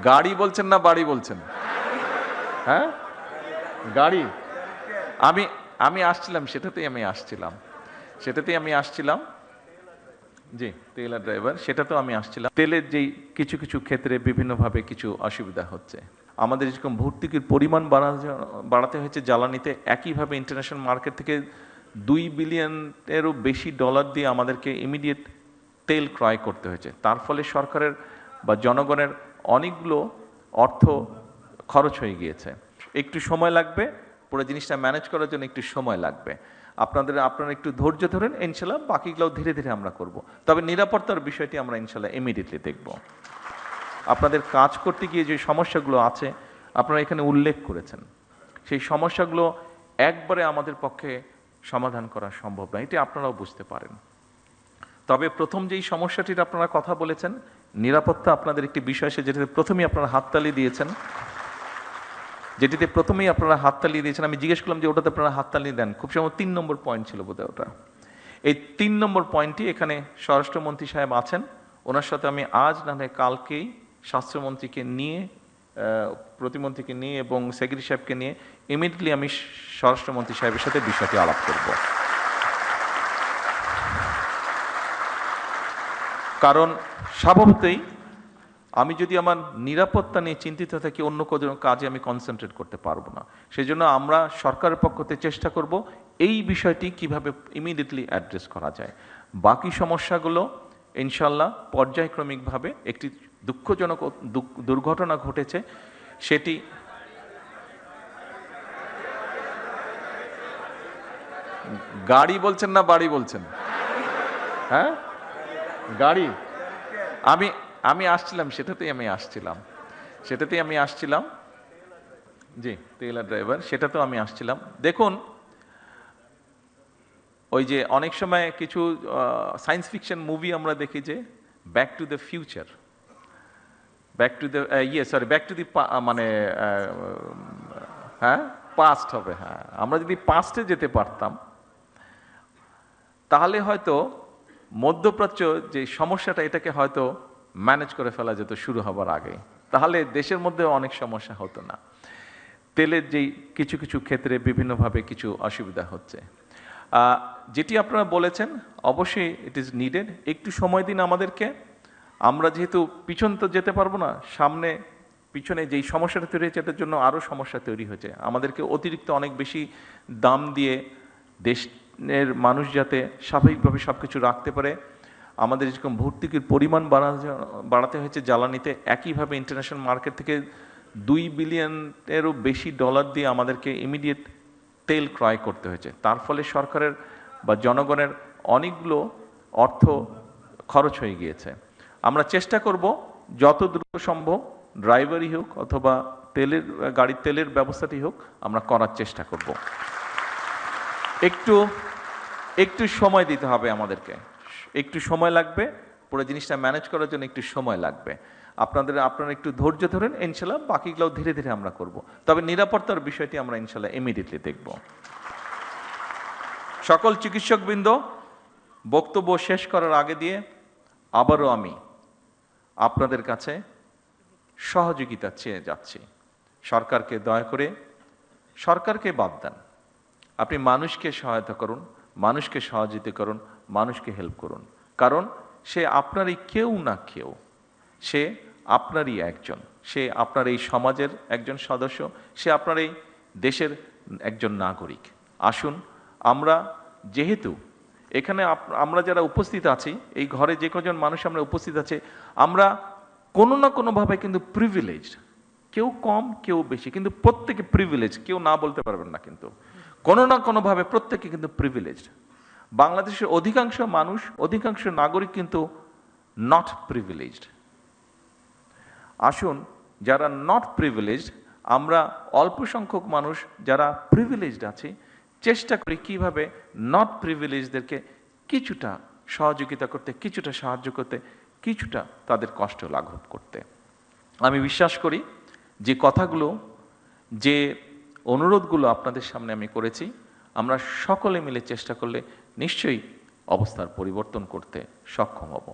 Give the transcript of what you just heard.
গাড়ি বলছেন না বাড়ি বলছেন? হ্যাঁ, গাড়ি। আমি আমি আসছিলাম, সেটাতেই আমি আসছিলাম। জি, তেল আর ড্রাইভার, সেটাতেও আমি আসছিলাম। তেলের যেই কিছু কিছু ক্ষেত্রে বিভিন্নভাবে কিছু অসুবিধা হচ্ছে। আমাদের যেরকম ভর্তুকির পরিমাণ বাড়াতে হয়েছে জ্বালানিতে, একইভাবে ইন্টারন্যাশনাল মার্কেট থেকে $2 বিলিয়নেরও বেশি ডলার দিয়ে আমাদেরকে ইমিডিয়েট তেল ক্রয় করতে হয়েছে। তার ফলে সরকারের বা জনগণের অনেকগুলো অর্থ খরচ হয়ে গিয়েছে। একটু সময় লাগবে, পুরো জিনিসটা ম্যানেজ করার জন্য একটু সময় লাগবে। আপনারা একটু ধৈর্য ধরেন, ইনশাল্লাহ বাকিগুলো ধীরে ধীরে আমরা করব। তবে নিরাপত্তার বিষয়টি আমরা ইনশাল্লাহ ইমিডিয়েটলি দেখব। আপনাদের কাজ করতে গিয়ে যে সমস্যাগুলো আছে আপনারা এখানে উল্লেখ করেছেন, সেই সমস্যাগুলো একবারে আমাদের পক্ষে সমাধান করা সম্ভব নয়, এটি আপনারাও বুঝতে পারেন। তবে প্রথম যেই সমস্যাটির আপনারা কথা বলেছেন, নিরাপত্তা আপনাদের একটি বিষয়, সে যেটাতে প্রথমেই আপনারা হাততালি দিয়েছেন, আমি জিজ্ঞেস করলাম যে ওটাতে আপনারা হাততালি দেন, খুব সম্ভব 3 নম্বর পয়েন্ট ছিল বোধহয় ওটা। এই 3 নম্বর পয়েন্টটি এখানে স্বরাষ্ট্রমন্ত্রী সাহেব আছেন, ওনার সাথে আমি আজ না হয় কালকেই স্বাস্থ্যমন্ত্রীকে নিয়ে, প্রতিমন্ত্রীকে নিয়ে এবং সেক্রেটারি সাহেবকে নিয়ে ইমিডিয়েটলি আমি স্বরাষ্ট্রমন্ত্রী সাহেবের সাথে বিষয়টি আলাপ করব। কারণ স্বভাবতই আমি যদি আমার নিরাপত্তা নিয়ে চিন্তিত থাকি, অন্য কোনো কাজে আমি কনসেন্ট্রেট করতে পারবো না। সেই জন্য আমরা সরকারের পক্ষ থেকে চেষ্টা করব এই বিষয়টি কিভাবে ইমিডিয়েটলি অ্যাড্রেস করা যায়। বাকি সমস্যাগুলো ইনশাল্লাহ পর্যায়ক্রমিকভাবে, একটি দুঃখজনক দুর্ঘটনা ঘটেছে সেটি গাড়ি বলছেন না বাড়ি বলছেন? হ্যাঁ, গাড়ি। আমি আসছিলাম, সেটাতেই আমি আসছিলাম। জি, তেল আর ড্রাইভার, সেটাতেও আমি আসছিলাম। দেখুন, ওই যে অনেক সময় কিছু সায়েন্স ফিকশন মুভি আমরা দেখি যে back to the future, back to the back to the মানে হ্যাঁ, পাস্ট হবে। হ্যাঁ, আমরা যদি পাস্টে যেতে পারতাম তাহলে হয়তো মধ্যপ্রাচ্য যে সমস্যাটা, এটাকে হয়তো ম্যানেজ করে ফেলা যেত শুরু হবার আগে, তাহলে দেশের মধ্যে অনেক সমস্যা হতো না। তেলের যেই কিছু কিছু ক্ষেত্রে বিভিন্নভাবে কিছু অসুবিধা হচ্ছে, যেটি আপনারা বলেছেন, অবশ্যই ইট ইজ নিডেড। একটু সময় দিন আমাদেরকে, আমরা যেহেতু পিছন তো যেতে পারবো না, পিছনে যেই সমস্যাটা তৈরি হয়েছে এটার জন্য আরও সমস্যা তৈরি হয়েছে, আমাদেরকে অতিরিক্ত অনেক বেশি দাম দিয়ে দেশের মানুষ যাতে স্বাভাবিকভাবে সব কিছু রাখতে পারে, আমাদের যেরকম ভর্তুকির পরিমাণ বাড়াতে হয়েছে জ্বালানিতে, একইভাবে ইন্টারন্যাশনাল মার্কেট থেকে $2 বিলিয়নেরও বেশি ডলার দিয়ে আমাদেরকে ইমিডিয়েট তেল ক্রয় করতে হয়েছে। তার ফলে সরকারের বা জনগণের অনেকগুলো অর্থ খরচ হয়ে গিয়েছে। আমরা চেষ্টা করব যত দ্রুত সম্ভব, ড্রাইভারই হোক অথবা গাড়ির তেলের ব্যবস্থাটি হোক, আমরা করার চেষ্টা করব। একটু সময় দিতে হবে আমাদেরকে, একটু সময় লাগবে, পুরো জিনিসটা ম্যানেজ করার জন্য একটু সময় লাগবে। আপনারা একটু ধৈর্য ধরেন, ইনশাল্লাহ বাকিগুলো ধীরে ধীরে আমরা করব। তবে নিরাপত্তার বিষয়টি আমরা ইনশাল্লাহ ইমিডিয়েটলি দেখব। সকল চিকিৎসকবৃন্দ, বক্তব্য শেষ করার আগে দিয়ে আবারও আমি আপনাদের কাছে সহযোগিতা চেয়ে যাচ্ছি। সরকারকে দয়া করে, সরকারকে বাদ দেন, আপনি মানুষকে সহায়তা করুন, মানুষকে সহযোগিতা করুন, মানুষকে হেল্প করুন। কারণ সে আপনারই কেউ না কেউ, সে আপনারই একজন, সে আপনার এই সমাজের একজন সদস্য, সে আপনার এই দেশের একজন নাগরিক। আসুন, আমরা যেহেতু এখানে আমরা যারা উপস্থিত আছি, এই ঘরে যে কজন মানুষ আমরা উপস্থিত আছে, আমরা কোনো না কোনোভাবে কিন্তু প্রিভিলেজড, কেউ কম কেউ বেশি, কিন্তু প্রত্যেকে প্রিভিলেজ, কেউ না বলতে পারবেন না, কিন্তু কোনো না কোনোভাবে প্রত্যেকে কিন্তু প্রিভিলেজড। বাংলাদেশের অধিকাংশ মানুষ, অধিকাংশ নাগরিক কিন্তু নট প্রিভিলেজড। আসুন, যারা নট প্রিভিলেজড, আমরা অল্প সংখ্যক মানুষ যারা প্রিভিলেজড আছি, চেষ্টা করি কিভাবে নট প্রিভিলেজদেরকে কিছুটা সহযোগিতা করতে, কিছুটা সাহায্য করতে, কিছুটা তাদের কষ্ট লাঘব করতে। আমি বিশ্বাস করি যে কথাগুলো, যে অনুরোধগুলো আপনাদের সামনে আমি করেছি, আমরা সকলে মিলে চেষ্টা করলে নিশ্চয়ই অবস্থার পরিবর্তন করতে সক্ষম হব।